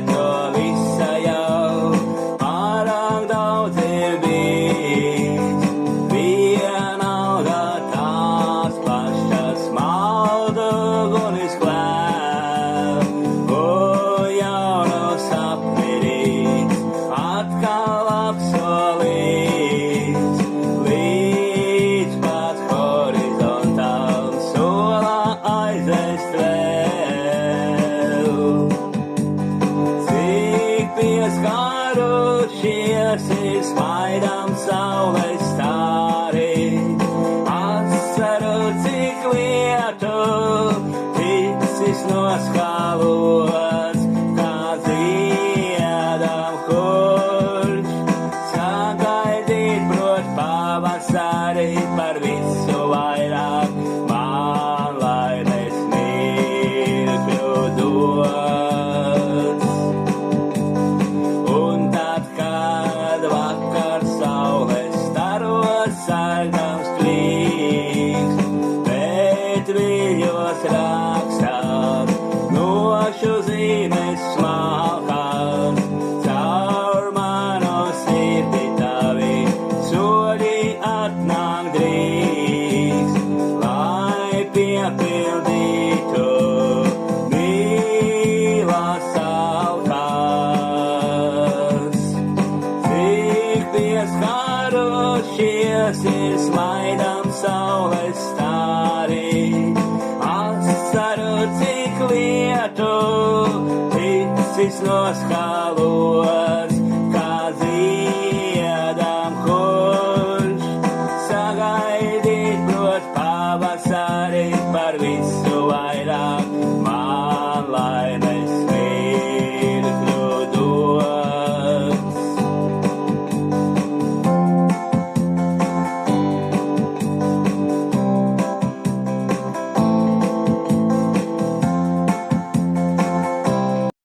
to visa jau pārāk daudz ir bijis. Vienalga tās pašas maldu gunis klēv, o jaunu sapni rīts, atkal apsolīts, līdz pat horizontam sola aizvest vēl. Cik pieskarušies ir smaidām saules stāri, asaru cik lietu ticis noskalots, kā ziedam kurš sagaidīt prot pavasari par visu vairāk man laimes mirkļu dots. Un tad, kad vakar saules staros sargams klīgs, bet viļos rakstās nošu zīmes smalkās, caur manu sirdi tavi soļi atnāk drīz, lai piepildītu mīlas altārs. Cik pieskarušies ir smaidām saules stāri, asaru cik lietu ticis noskalots, kā ziedam kurš sagaidīt prot pavasari par visu